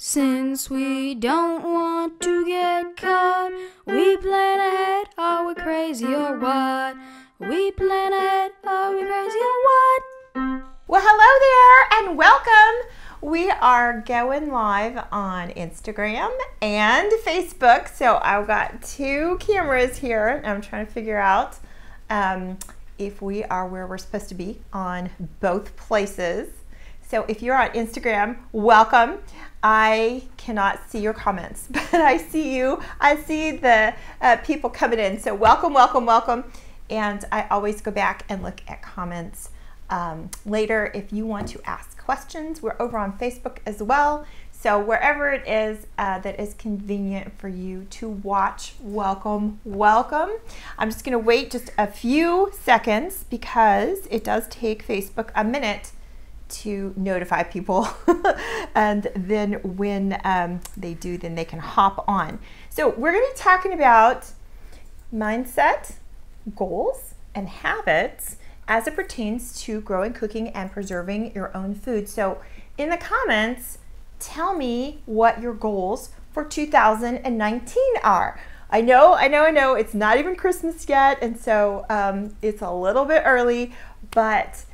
Since we don't want to get caught, we plan ahead, are we crazy or what? We plan ahead, are we crazy or what? Well, hello there and welcome. We are going live on Instagram and Facebook. So I've got two cameras here. I'm trying to figure out if we are where we're supposed to be on both places. So if you're on Instagram, welcome. I cannot see your comments, but I see you. I see the people coming in. So welcome, welcome, welcome. And I always go back and look at comments later if you want to ask questions. We're over on Facebook as well. So wherever it is that is convenient for you to watch, welcome, welcome. I'm just gonna wait just a few seconds because it does take Facebook a minute to notify people and then when they do, then they can hop on. So we're going to be talking about mindset, goals, and habits as it pertains to growing, cooking, and preserving your own food. So in the comments, tell me what your goals for 2019 are. I know, it's not even Christmas yet, and so it's a little bit early, but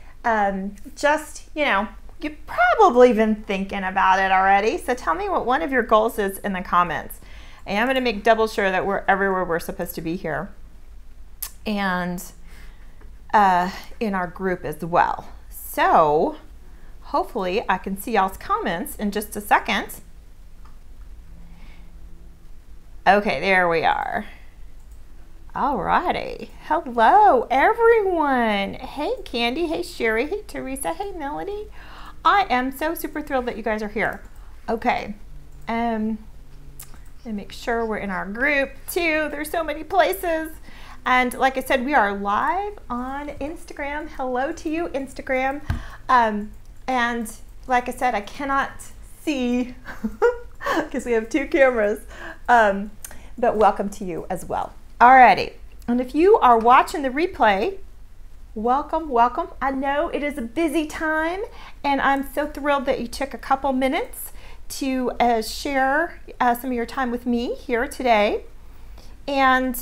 just, you've probably been thinking about it already. So tell me what one of your goals is in the comments. And I'm going to make double sure that we're everywhere we're supposed to be here. And in our group as well. So hopefully I can see y'all's comments in just a second. Okay, there we are. Alrighty. Hello, everyone. Hey, Candy. Hey, Sherry. Hey, Teresa. Hey, Melody. I am so super thrilled that you guys are here. Okay. And make sure we're in our group too. There's so many places. And like I said, we are live on Instagram. Hello to you, Instagram. And like I said, I cannot see because we have two cameras. But welcome to you as well. Alrighty, and if you are watching the replay, welcome, welcome. I know it is a busy time, and I'm so thrilled that you took a couple minutes to share some of your time with me here today. And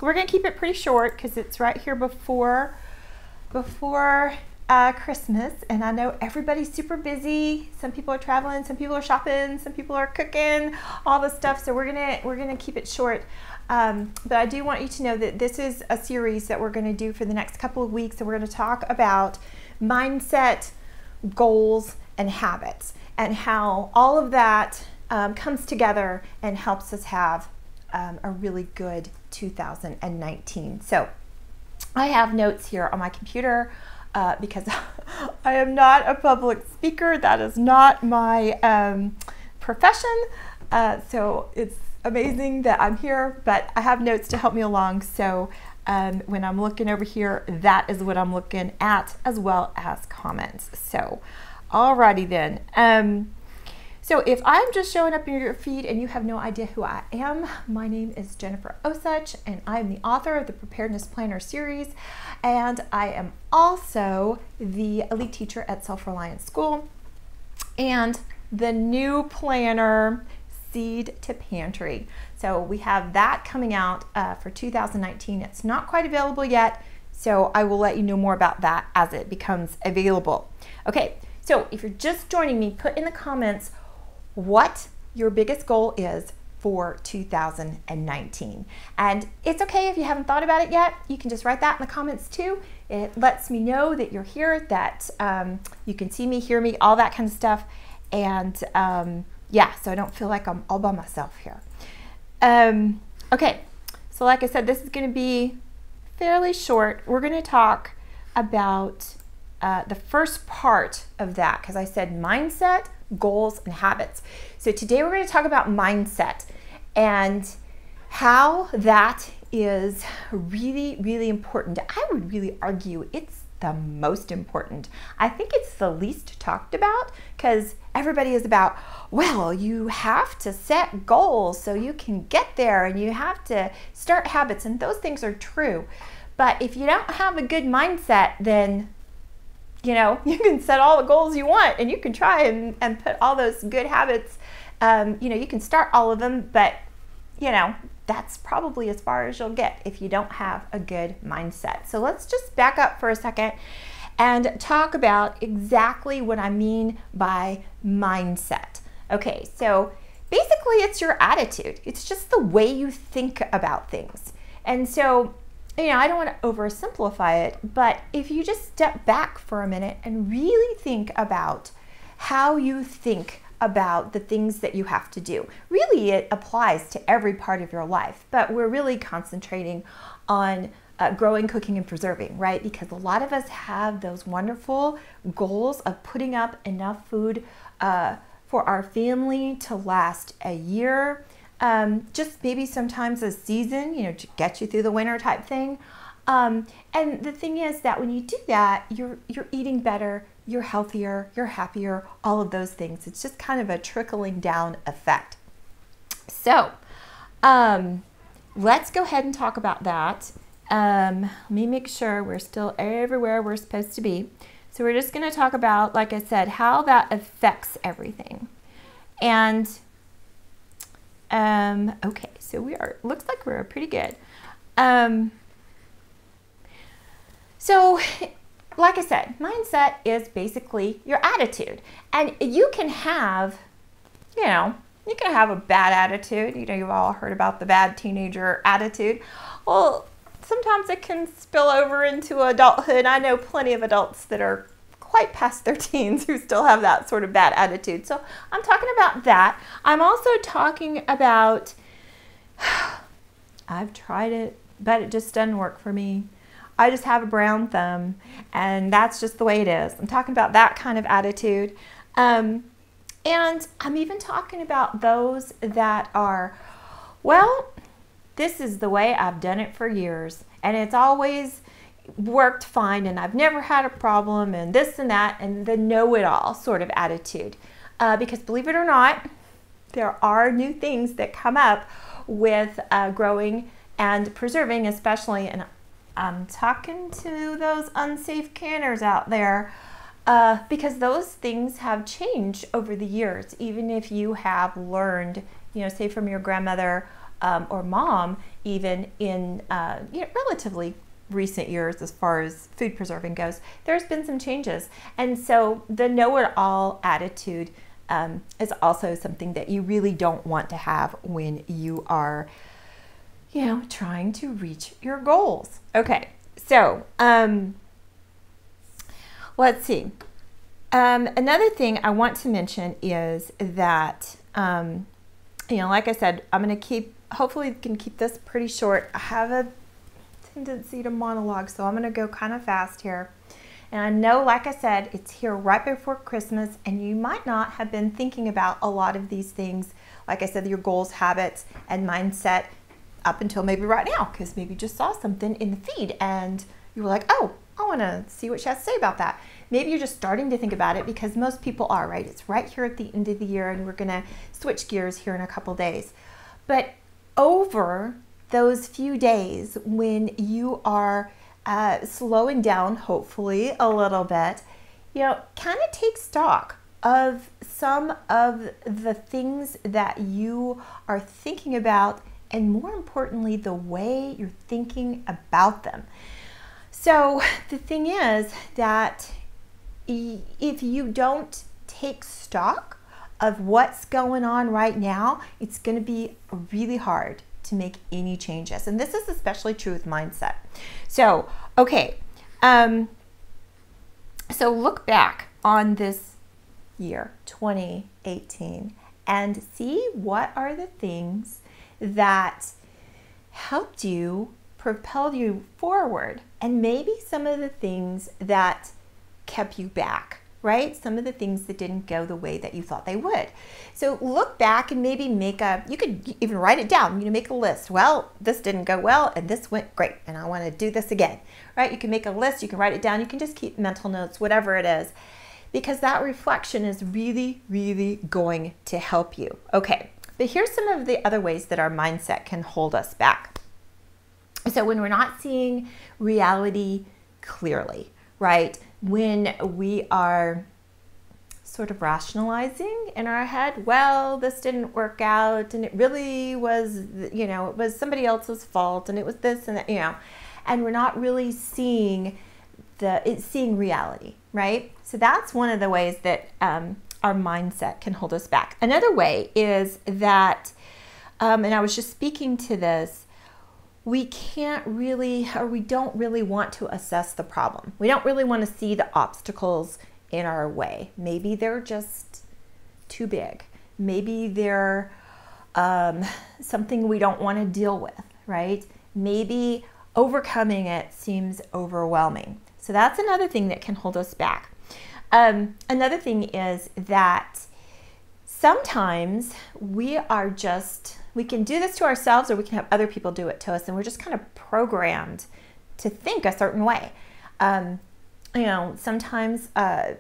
we're gonna keep it pretty short because it's right here before Christmas, and I know everybody's super busy. Some people are traveling, some people are shopping, some people are cooking, all this stuff. So we're gonna keep it short. But I do want you to know that this is a series that we're going to do for the next couple of weeks, and we're going to talk about mindset, goals, and habits, and how all of that comes together and helps us have a really good 2019. So I have notes here on my computer because I am not a public speaker. That is not my profession. So it's amazing that I'm here, but I have notes to help me along. So when I'm looking over here, that is what I'm looking at, as well as comments. So alrighty then. So if I'm just showing up in your feed and you have no idea who I am, my name is Jennifer Osich, and I'm the author of the Preparedness Planner series, and I am also the elite teacher at Self-Reliant School and the new planner, Seed to Pantry. So we have that coming out for 2019. It's not quite available yet, so I will let you know more about that as it becomes available. Okay, so if you're just joining me, put in the comments what your biggest goal is for 2019. And it's okay if you haven't thought about it yet. You can just write that in the comments too. It lets me know that you're here, that you can see me, hear me, all that kind of stuff. And yeah, so I don't feel like I'm all by myself here. Okay, so like I said, this is going to be fairly short. We're going to talk about the first part of that, because I said mindset, goals, and habits. So today we're going to talk about mindset and how that is really, really important. I would really argue it's the most important. I think it's the least talked about because everybody is about, well, you have to set goals so you can get there, and you have to start habits, and those things are true. But if you don't have a good mindset, then you can set all the goals you want, and you can try and put all those good habits You know, you can start all of them, but you know, that's probably as far as you'll get if you don't have a good mindset. So let's just back up for a second and talk about exactly what I mean by mindset. Okay, so basically it's your attitude. It's just the way you think about things. And so, you know, I don't want to oversimplify it, but if you just step back for a minute and really think about how you think about the things that you have to do. Really, it applies to every part of your life, but we're really concentrating on growing, cooking, and preserving, right? Because a lot of us have those wonderful goals of putting up enough food for our family to last a year, just maybe sometimes a season, you know, to get you through the winter type thing. And the thing is that when you do that, you're eating better, you're healthier, you're happier, all of those things. It's just kind of a trickling down effect. So let's go ahead and talk about that. Let me make sure we're still everywhere we're supposed to be. So we're just going to talk about, like I said, how that affects everything. And okay, so looks like we're pretty good. So like I said, mindset is basically your attitude. And you can have, you know, you can have a bad attitude. You know, you've all heard about the bad teenager attitude. Well, sometimes it can spill over into adulthood. I know plenty of adults that are quite past their teens who still have that sort of bad attitude. So I'm talking about that. I'm also talking about, I've tried it, but it just doesn't work for me. I just have a brown thumb, and that's just the way it is. I'm talking about that kind of attitude. And I'm even talking about those that are, well, this is the way I've done it for years, and it's always worked fine, and I've never had a problem, and this and that, and the know-it-all sort of attitude. Because believe it or not, there are new things that come up with growing and preserving, especially, and I'm talking to those unsafe canners out there, because those things have changed over the years. Even if you have learned, you know, say from your grandmother or mom, even in you know, relatively recent years as far as food preserving goes, there's been some changes. And so the know-it-all attitude is also something that you really don't want to have when you are, you know, trying to reach your goals. Okay, so let's see. Another thing I want to mention is that, you know, like I said, I'm going to hopefully can keep this pretty short. I have a tendency to monologue, so I'm going to go kind of fast here. And I know, like I said, it's here right before Christmas, and you might not have been thinking about a lot of these things, like I said, your goals, habits, and mindset up until maybe right now, because maybe you just saw something in the feed and you were like, oh, I want to see what she has to say about that. Maybe you're just starting to think about it, because most people are, right? It's right here at the end of the year, and we're going to switch gears here in a couple days. But over those few days when you are slowing down, hopefully a little bit, you know, kind of take stock of some of the things that you are thinking about, and more importantly, the way you're thinking about them. So the thing is that if you don't take stock of what's going on right now, it's going to be really hard to make any changes. And this is especially true with mindset. So, okay. So look back on this year, 2018, and see what are the things that helped you, propelled you forward, and maybe some of the things that kept you back, right? Some of the things that didn't go the way that you thought they would. So look back and maybe you could even write it down, you know, make a list. Well, this didn't go well, and this went great, and I want to do this again, right? You can make a list, you can write it down, you can just keep mental notes, whatever it is, because that reflection is really, really going to help you. Okay. But here's some of the other ways that our mindset can hold us back. So when we're not seeing reality clearly, right? When we are sort of rationalizing in our head, well, this didn't work out, and it really was, it was somebody else's fault, and it was this and that, and we're not really seeing seeing reality, right? So that's one of the ways that our mindset can hold us back. Another way is that, and I was just speaking to this, we can't really, or we don't really want to assess the problem. We don't really want to see the obstacles in our way. Maybe they're just too big. Maybe they're something we don't want to deal with, right? Maybe overcoming it seems overwhelming. So that's another thing that can hold us back. Another thing is that sometimes we can do this to ourselves, or we can have other people do it to us, and we're just kind of programmed to think a certain way. Sometimes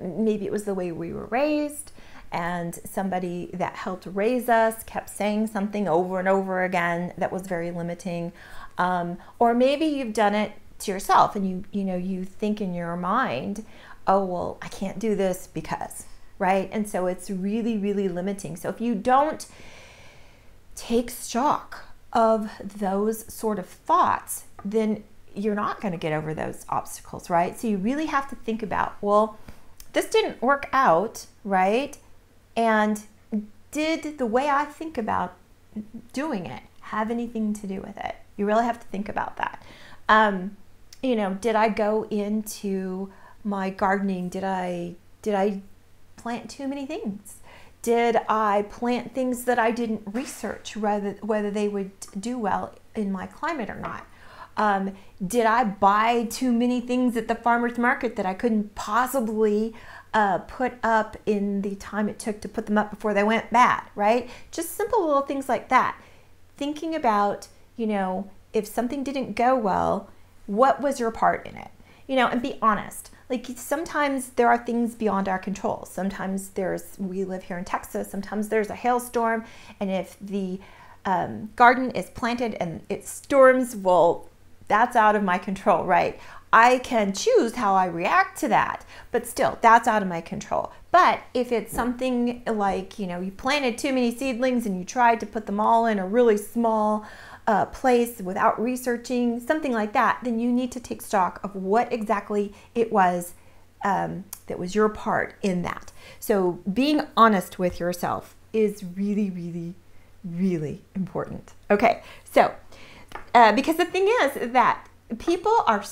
maybe it was the way we were raised, and somebody that helped raise us kept saying something over and over again that was very limiting. Or maybe you've done it to yourself, and you think in your mind, oh, well, I can't do this because, right? And so it's really, really limiting. So if you don't take stock of those sort of thoughts, then you're not going to get over those obstacles, right? So you really have to think about, well, this didn't work out, right? And did the way I think about doing it have anything to do with it? You really have to think about that. Did I go into my gardening? Did I plant too many things? Did I plant things that I didn't research whether they would do well in my climate or not? Did I buy too many things at the farmer's market that I couldn't possibly put up in the time it took to put them up before they went bad, right? Just simple little things like that. Thinking about, if something didn't go well, what was your part in it? And be honest. Like, sometimes there are things beyond our control. Sometimes we live here in Texas, sometimes there's a hailstorm, and if the garden is planted and it storms, well, that's out of my control, right? I can choose how I react to that, but still, that's out of my control. But if it's something like, you planted too many seedlings and you tried to put them all in a really small place without researching, something like that, then you need to take stock of what exactly it was that was your part in that. So being honest with yourself is really, really, really important. Okay, so because the thing is that people are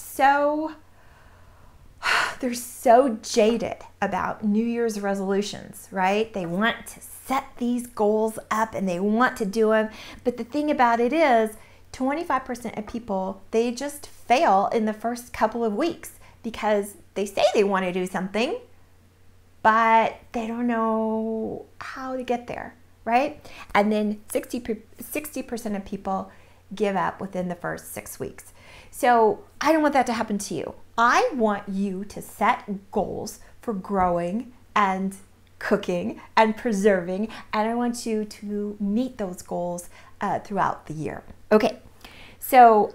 they're so jaded about New Year's resolutions, right? They want to set these goals up and they want to do them. But the thing about it is 25% of people, they just fail in the first couple of weeks because they say they want to do something, but they don't know how to get there, right? And then 60% of people give up within the first 6 weeks. So I don't want that to happen to you. I want you to set goals for growing and cooking and preserving, and I want you to meet those goals throughout the year. Okay, so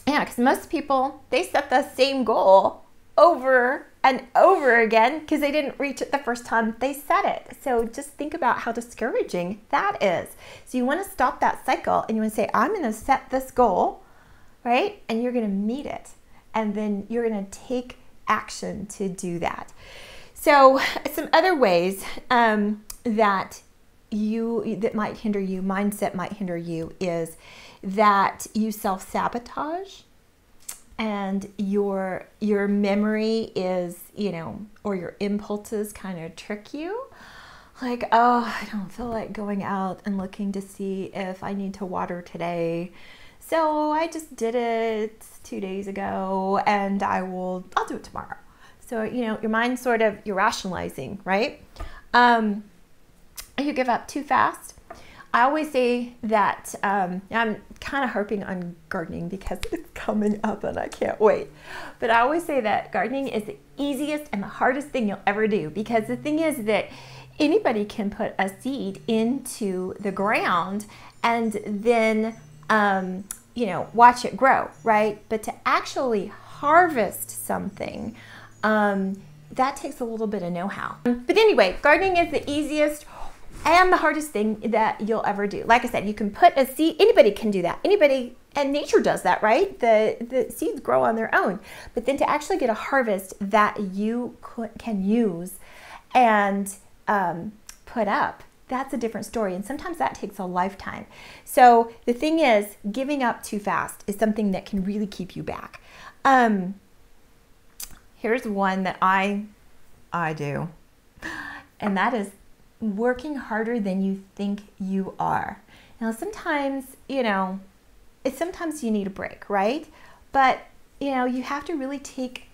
because most people, they set the same goal over and over again because they didn't reach it the first time they set it. So just think about how discouraging that is. So you want to stop that cycle, and you want to say, I'm going to set this goal, right? And you're going to meet it, and then you're going to take action to do that. So some other ways that might hinder you, mindset might hinder you, is that you self-sabotage, and your memory is, or your impulses kind of trick you. Like, oh, I don't feel like going out and looking to see if I need to water today. So I just did it 2 days ago, and I'll do it tomorrow. So, your mind's sort of, you're rationalizing, right? You give up too fast. I always say that, I'm kind of harping on gardening because it's coming up and I can't wait. But I always say that gardening is the easiest and the hardest thing you'll ever do, because the thing is that anybody can put a seed into the ground and then, watch it grow, right? But to actually harvest something, that takes a little bit of know-how. But anyway, gardening is the easiest and the hardest thing that you'll ever do. Like I said, you can put a seed, anybody can do that. Anybody, and nature does that, right? The seeds grow on their own. But then to actually get a harvest that you can use and put up, that's a different story. And sometimes that takes a lifetime. So the thing is, giving up too fast is something that can really keep you back. Here's one that I do, and that is working harder than you think you are. Now, sometimes, sometimes you need a break, right? But, you have to really take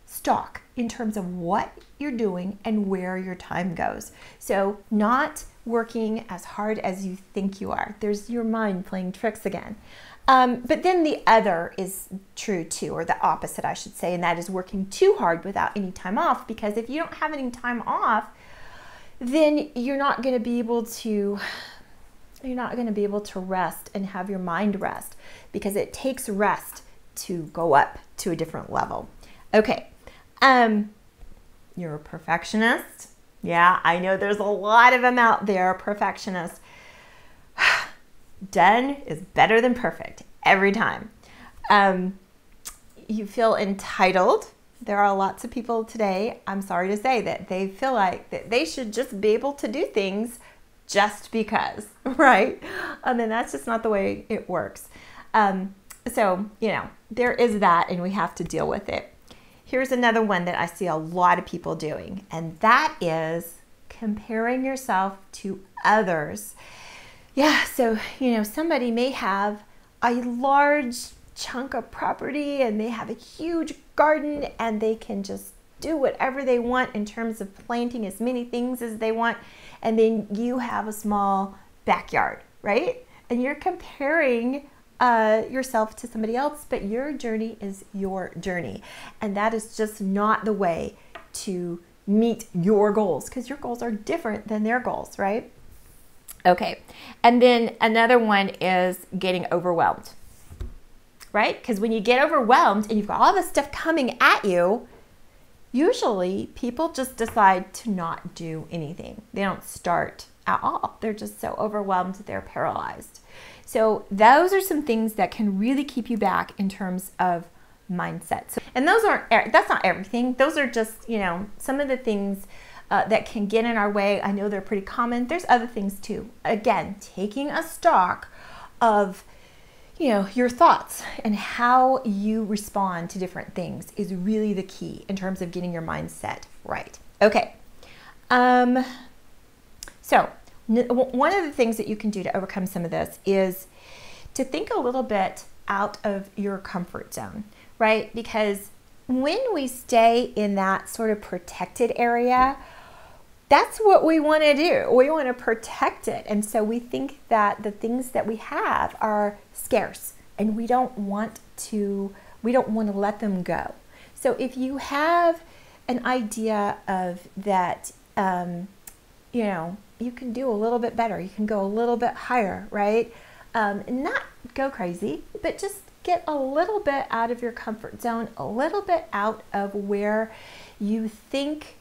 stock in terms of what you're doing and where your time goes. So not working as hard as you think you are. There's your mind playing tricks again. But then the other is true too, or the opposite, I should say, and that is working too hard without any time off, because if you don't have any time off, then you're not going to be able to rest and have your mind rest, because it takes rest to go up to a different level. Okay. You're a perfectionist. Yeah, I know there's a lot of them out there, perfectionists. Done is better than perfect every time. You feel entitled. There are lots of people today, I'm sorry to say, that they feel like that they should just be able to do things just because, right? And that's just not the way it works. So, there is that, and we have to deal with it. Here's another one that I see a lot of people doing, and that is comparing yourself to others. Yeah, so, somebody may have a large chunk of property and they have a huge garden and they can just do whatever they want in terms of planting as many things as they want. And then you have a small backyard, right? And you're comparing yourself to somebody else, but your journey is your journey. And that is just not the way to meet your goals, because your goals are different than their goals, right? Okay, and then another one is getting overwhelmed, right? Because when you get overwhelmed and you've got all this stuff coming at you, usually people just decide to not do anything. They don't start at all. They're just so overwhelmed that they're paralyzed. So those are some things that can really keep you back in terms of mindset. So, and that's not everything. Those are just, some of the things that can get in our way. I know they're pretty common. There's other things too. Again, taking a stock of, your thoughts and how you respond to different things is really the key in terms of getting your mindset right. Okay. So one of the things that you can do to overcome some of this is to think a little bit out of your comfort zone, right? Because when we stay in that sort of protected area, that's what we want to do. We want to protect it. And so we think that the things that we have are scarce and we don't want to let them go. So if you have an idea of that, you can do a little bit better. You can go a little bit higher, right? Not go crazy, but just get a little bit out of your comfort zone, a little bit out of where you think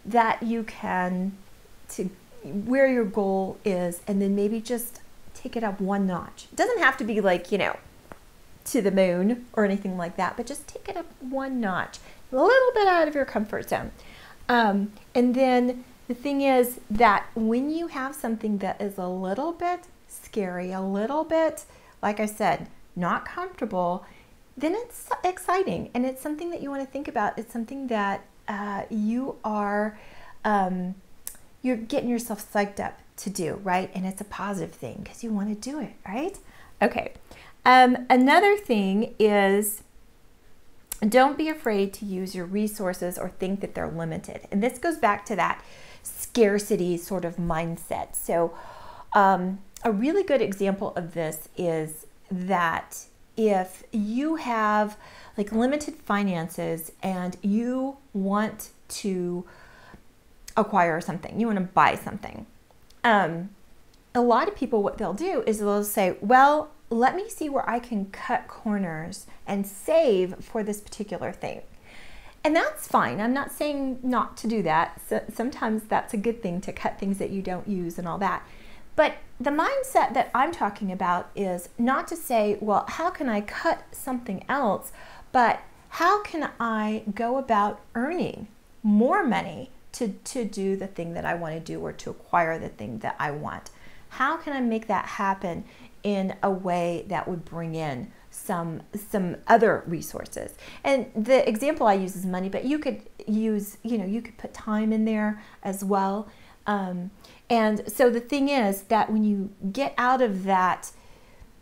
that you can, to where your goal is, and then maybe just take it up one notch. It doesn't have to be like, to the moon or anything like that, but just take it up one notch, a little bit out of your comfort zone. And then the thing is that when you have something that is a little bit scary, a little bit, like I said, not comfortable, then it's exciting and it's something that you want to think about. It's something that you're getting yourself psyched up to do, right? And it's a positive thing because you want to do it, right? Okay. Another thing is, don't be afraid to use your resources or think that they're limited. And this goes back to that scarcity sort of mindset. So a really good example of this is that if you have like limited finances and you want to acquire something, you want to buy something, a lot of people, what they'll do is they'll say, well, let me see where I can cut corners and save for this particular thing. And that's fine. I'm not saying not to do that. So sometimes that's a good thing, to cut things that you don't use and all that. But the mindset that I'm talking about is not to say, well, how can I cut something else, but how can I go about earning more money to do the thing that I want to do, or to acquire the thing that I want? How can I make that happen in a way that would bring in some other resources? And the example I use is money, but you could use, you could put time in there as well. And so the thing is that when you get out of that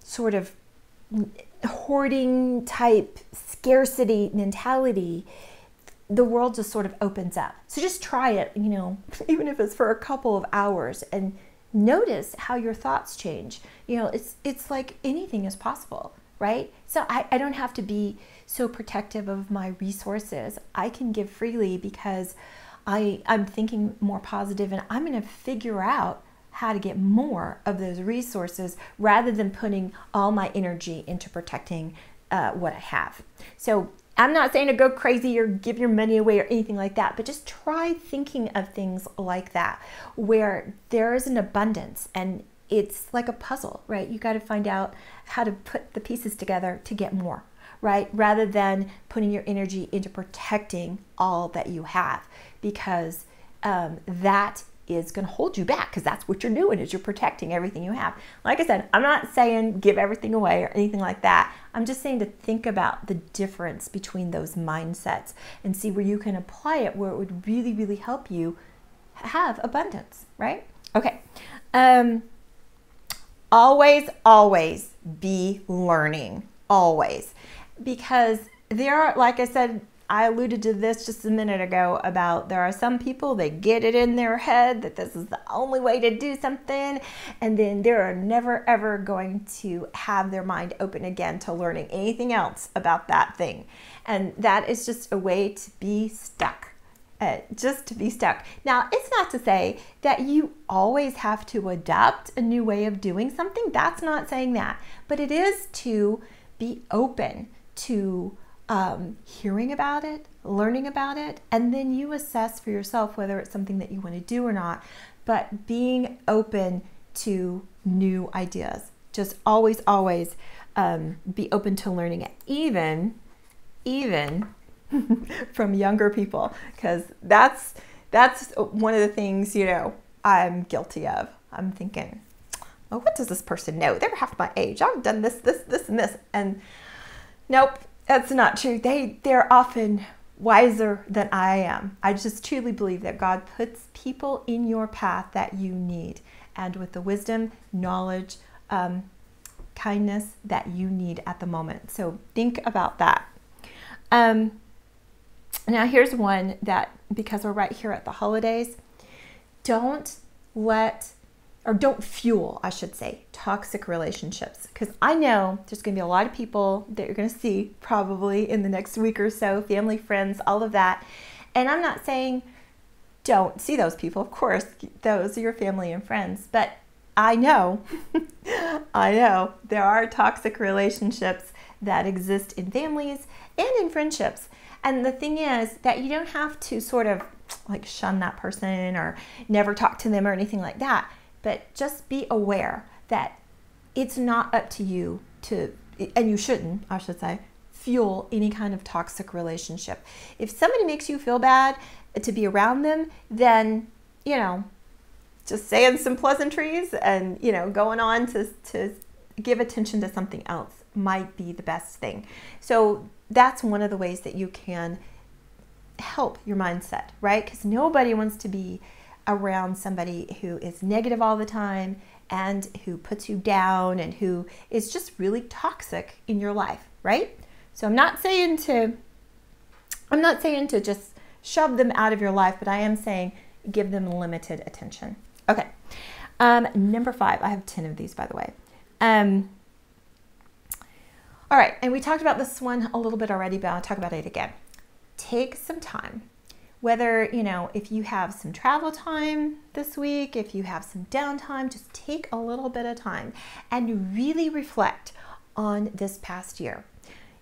sort of hoarding type scarcity mentality, the world just sort of opens up. So just try it, even if it's for a couple of hours, and notice how your thoughts change. It's like anything is possible, right? So I don't have to be so protective of my resources. I can give freely because I'm thinking more positive, and I'm going to figure out how to get more of those resources rather than putting all my energy into protecting what I have. So I'm not saying to go crazy or give your money away or anything like that, but just try thinking of things like that, where there is an abundance, and it's like a puzzle, right? You got to find out how to put the pieces together to get more, right? Rather than putting your energy into protecting all that you have, because that is going to hold you back, because that's what you're doing, is you're protecting everything you have. Like I said, I'm not saying give everything away or anything like that. I'm just saying to think about the difference between those mindsets and see where you can apply it, where it would really, really help you have abundance, right? Okay. Always be learning, always. Because there are, like I said, I alluded to this just a minute ago about there are some people that get it in their head that this is the only way to do something, and then they're never ever going to have their mind open again to learning anything else about that thing. And that is just a way to be stuck. Just to be stuck. Now, it's not to say that you always have to adopt a new way of doing something. That's not saying that. But it is to be open to hearing about it, learning about it, and then you assess for yourself whether it's something that you want to do or not. But being open to new ideas. Just always be open to learning it, even from younger people, because that's one of the things I'm guilty of. I'm thinking, oh, what does this person know? They're half my age. I've done this, and this, and nope, that's not true. They're often wiser than I am. I just truly believe that God puts people in your path that you need, and with the wisdom, knowledge, kindness that you need at the moment. So think about that. Now here's one that, because we're right here at the holidays, don't fuel, I should say, toxic relationships. Because I know there's going to be a lot of people that you're going to see probably in the next week or so, family, friends, all of that. And I'm not saying don't see those people. Of course, those are your family and friends. But I know, there are toxic relationships that exist in families and in friendships. And the thing is that you don't have to sort of like shun that person or never talk to them or anything like that. But just be aware that it's not up to you to, and you shouldn't, I should say, fuel any kind of toxic relationship. If somebody makes you feel bad to be around them, then, just saying some pleasantries and, going on to give attention to something else might be the best thing. So that's one of the ways that you can help your mindset, right? Because nobody wants to be around somebody who is negative all the time and who puts you down and who is just really toxic in your life, right? So I'm not saying to just shove them out of your life, but I am saying give them limited attention. Okay. Number 5, I have 10 of these, by the way. All right, and we talked about this one a little bit already, but I'll talk about it again. Take some time, whether, if you have some travel time this week, if you have some downtime, just take a little bit of time and really reflect on this past year.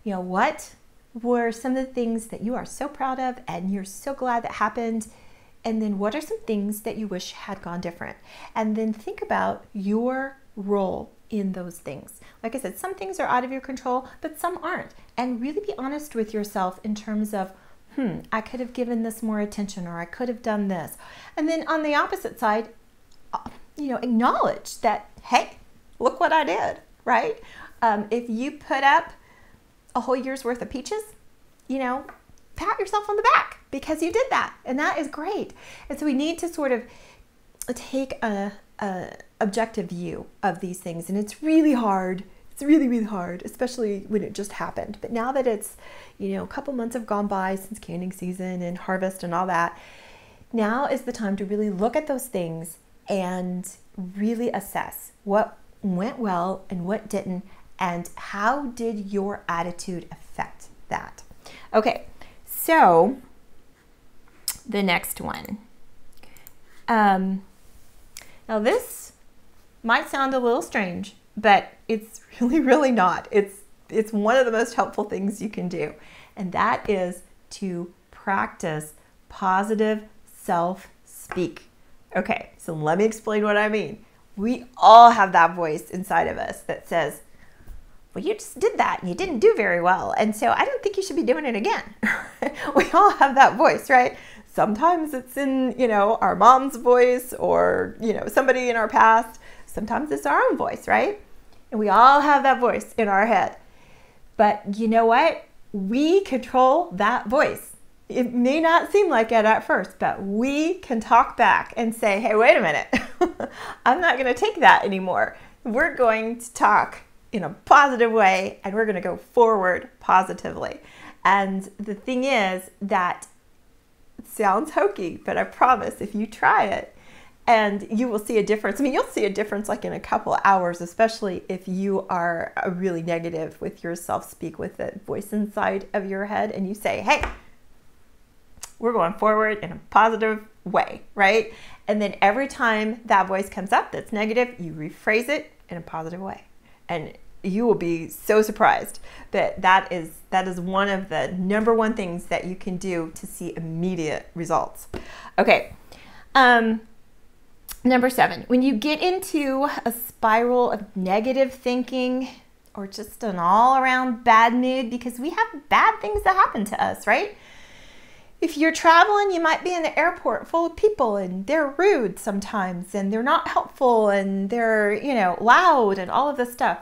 What were some of the things that you are so proud of and you're so glad that happened? And then what are some things that you wish had gone different? And then think about your role in those things. Like I said, some things are out of your control, but some aren't. And really be honest with yourself in terms of, I could have given this more attention, or I could have done this. And then on the opposite side, acknowledge that, hey, look what I did, right? If you put up a whole year's worth of peaches, pat yourself on the back because you did that. And that is great. And so we need to sort of take a objective view of these things. And it's really hard. It's really, really hard, especially when it just happened. But now that it's, a couple months have gone by since canning season and harvest and all that, now is the time to really look at those things and really assess what went well and what didn't, and how did your attitude affect that. Okay, so the next one. Now this might sound a little strange, but it's really, really not. It's one of the most helpful things you can do, and that is to practice positive self-speak. Okay, so let me explain what I mean. We all have that voice inside of us that says, well, you just did that and you didn't do very well, and so I don't think you should be doing it again. We all have that voice, right? Sometimes it's in, our mom's voice, or, somebody in our past. Sometimes it's our own voice, right? And we all have that voice in our head. But you know what? We control that voice. It may not seem like it at first, but we can talk back and say, hey, wait a minute. I'm not going to take that anymore. We're going to talk in a positive way, and we're going to go forward positively. And the thing is that it sounds hokey, but I promise if you try it, and you will see a difference. I mean, you'll see a difference like in a couple of hours, especially if you are really negative with your self-speak, with the voice inside of your head, and you say, hey, we're going forward in a positive way, right? And then every time that voice comes up that's negative, you rephrase it in a positive way. And you will be so surprised that that is one of the number one things that you can do to see immediate results. Okay. Number 7, when you get into a spiral of negative thinking or just an all-around bad mood, because we have bad things that happen to us, right? If you're traveling, you might be in an airport full of people and they're rude sometimes and they're not helpful and they're, loud and all of this stuff.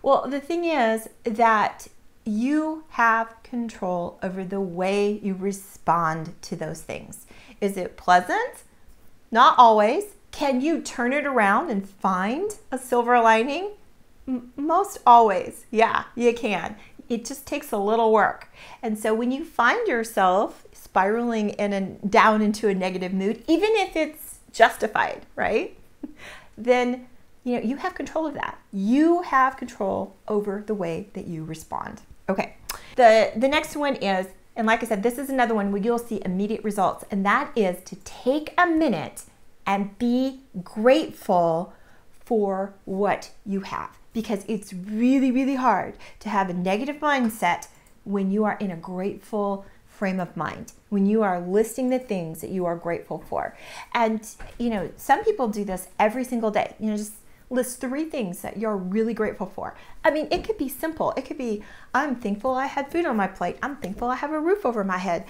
Well, the thing is that you have control over the way you respond to those things. Is it pleasant? Not always. Can you turn it around and find a silver lining? Most always. Yeah, you can. It just takes a little work. And so when you find yourself spiraling down into a negative mood, even if it's justified, right? Then, you have control of that. You have control over the way that you respond. Okay. The next one is, and like I said, this is another one where you'll see immediate results, and that is to take a minute and be grateful for what you have, because it's really, really hard to have a negative mindset when you are in a grateful frame of mind, when you are listing the things that you are grateful for. And, some people do this every single day, just list 3 things that you're really grateful for. I mean, it could be simple. It could be, I'm thankful I had food on my plate. I'm thankful I have a roof over my head.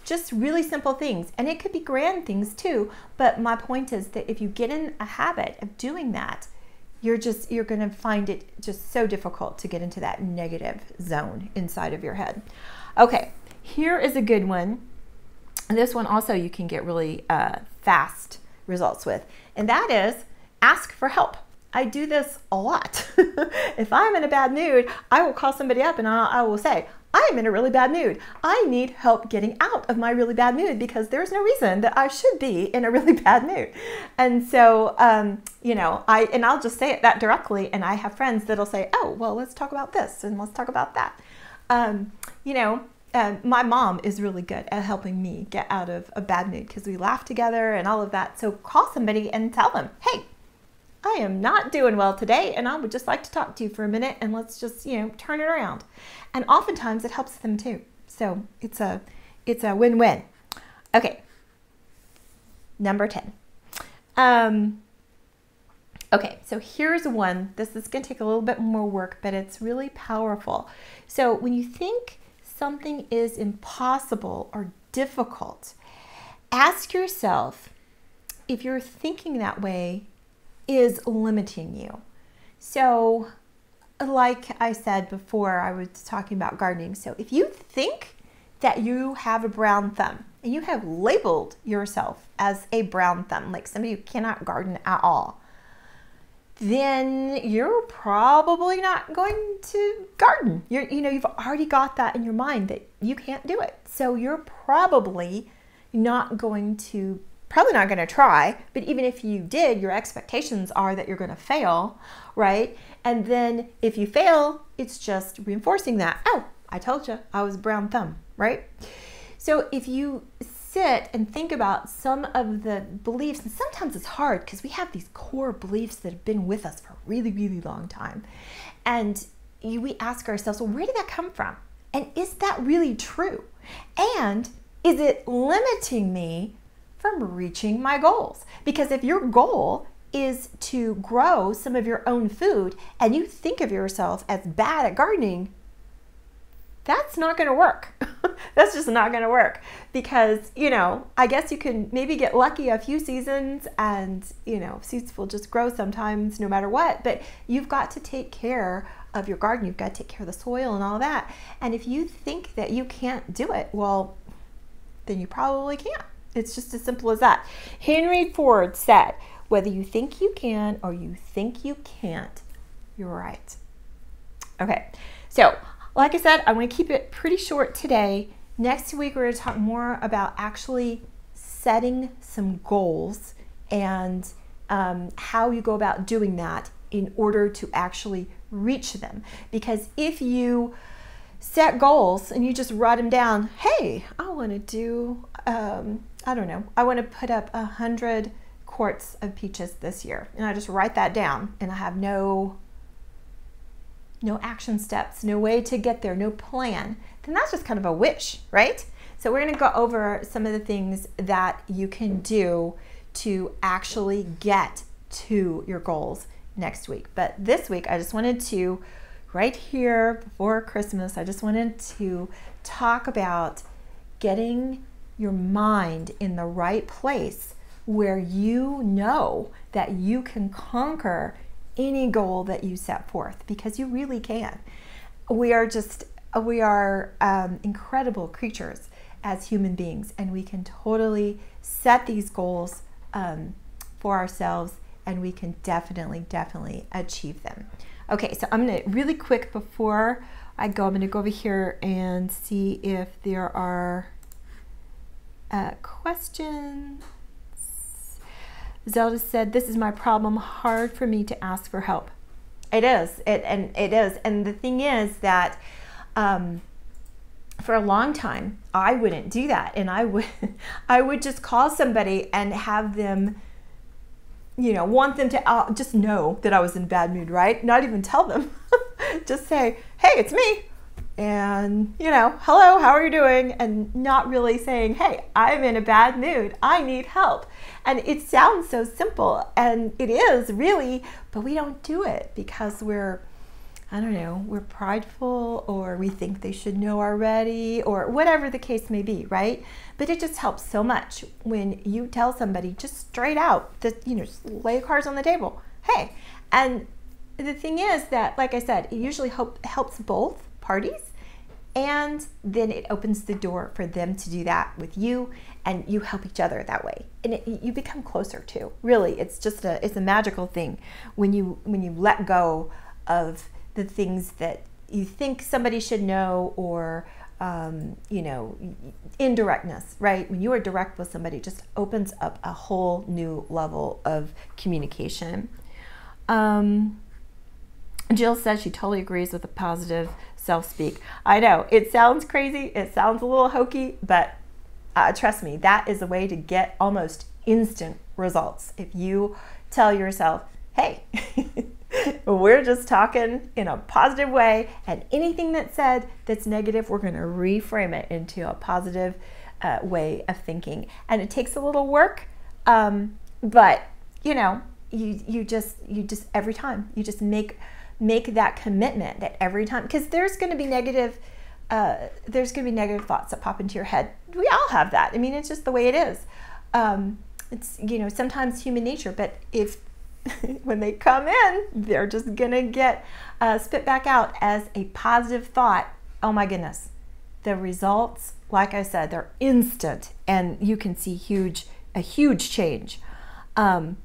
Just really simple things. And it could be grand things too. But my point is that if you get in a habit of doing that, you're going to find it just so difficult to get into that negative zone inside of your head. Okay, here is a good one. And this one also you can get really fast results with. And that is, ask for help. I do this a lot. If I'm in a bad mood, I will call somebody up and I will say, I am in a really bad mood. I need help getting out of my really bad mood because there's no reason that I should be in a really bad mood. And so, I'll just say it that directly, and I have friends that'll say, oh, well, let's talk about this and let's talk about that. My mom is really good at helping me get out of a bad mood because we laugh together and all of that. So call somebody and tell them, hey, I am not doing well today, and I would just like to talk to you for a minute, and let's just, turn it around. And oftentimes it helps them too. So it's a win-win. Okay. Number 10. Okay, so here's one. This is going to take a little bit more work, but it's really powerful. So when you think something is impossible or difficult, ask yourself if you're thinking that way is limiting you. So like I said before, I was talking about gardening. So if you think that you have a brown thumb and you have labeled yourself as a brown thumb, like somebody who cannot garden at all, then you're probably not going to garden. You've already got that in your mind that you can't do it. So you're probably not going to try, but even if you did, your expectations are that you're going to fail, right? And then if you fail, it's just reinforcing that. Oh, I told you I was a brown thumb, right? So if you sit and think about some of the beliefs, and sometimes it's hard because we have these core beliefs that have been with us for a really, really long time. And we ask ourselves, well, where did that come from? And is that really true? And is it limiting me from reaching my goals? Because if your goal is to grow some of your own food and you think of yourself as bad at gardening, that's not going to work. That's just not going to work because, I guess you can maybe get lucky a few seasons and, seeds will just grow sometimes no matter what, but you've got to take care of your garden. You've got to take care of the soil and all that. And if you think that you can't do it, well, then you probably can't. It's just as simple as that. Henry Ford said, whether you think you can or you think you can't, you're right. Okay, so like I said, I'm going to keep it pretty short today. Next week, we're going to talk more about actually setting some goals and how you go about doing that in order to actually reach them. Because if you set goals and you just write them down, hey, I want to do, I want to put up 100 quarts of peaches this year. And I just write that down and I have no action steps, no way to get there, no plan, then that's just kind of a wish, right? So we're going to go over some of the things that you can do to actually get to your goals next week. But this week, I just wanted to, right here before Christmas, I just wanted to talk about getting your mind in the right place where you know that you can conquer any goal that you set forth, because you really can. We are incredible creatures as human beings, and we can totally set these goals for ourselves, and we can definitely achieve them. Okay, so I'm gonna really quick before I go, I'm gonna go over here and see if there are questions. Zelda said, this is my problem, hard for me to ask for help. It is, it is. And the thing is that for a long time, I wouldn't do that. And I would just call somebody and have them, want them to just know that I was in a bad mood, right? Not even tell them. Just say, hey, it's me. And, hello, how are you doing? And not really saying, hey, I'm in a bad mood. I need help. And it sounds so simple, and it is really, but we don't do it because we're prideful, or we think they should know already, or whatever the case may be, right? But it just helps so much when you tell somebody just straight out that, just lay cards on the table. Hey, and the thing is that, like I said, it usually helps both parties, and then it opens the door for them to do that with you, and you help each other that way, and you become closer too. Really, it's a magical thing when you let go of the things that you think somebody should know, or indirectness, right? When you are direct with somebody, it just opens up a whole new level of communication. Jill says she totally agrees with the positive self-speak. I know, it sounds crazy, it sounds a little hokey, but trust me, that is a way to get almost instant results. If you tell yourself, hey, we're just talking in a positive way, and anything that's said that's negative, we're going to reframe it into a positive way of thinking. And it takes a little work, but you know, you just every time you just make that commitment that every time, because there's going to be negative thoughts that pop into your head. We all have that. I mean, it's just the way it is. It's, you know, sometimes human nature, but if when they come in, they're just gonna get spit back out as a positive thought. Oh my goodness, the results, like I said, they're instant, and you can see a huge change. And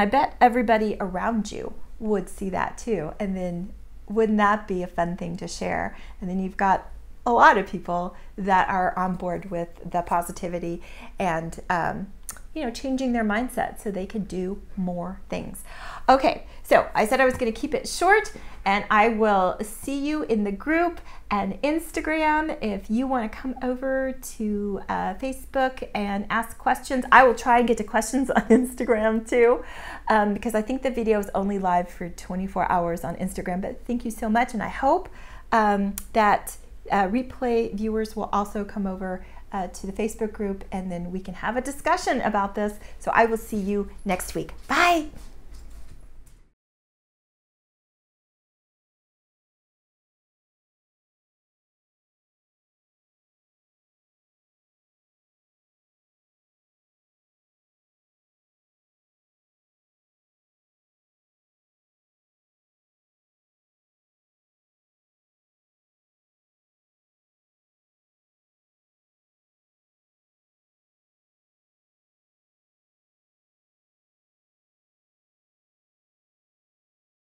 I bet everybody around you would see that too. And then wouldn't that be a fun thing to share? And then you've got a lot of people that are on board with the positivity and you know, changing their mindset so they could do more things. Okay, so I said I was going to keep it short, and I will see you in the group and Instagram. If you want to come over to Facebook and ask questions, I will try and get to questions on Instagram too, because I think the video is only live for 24 hours on Instagram. But thank you so much, and I hope that replay viewers will also come over to the Facebook group, and then we can have a discussion about this. So I will see you next week. Bye.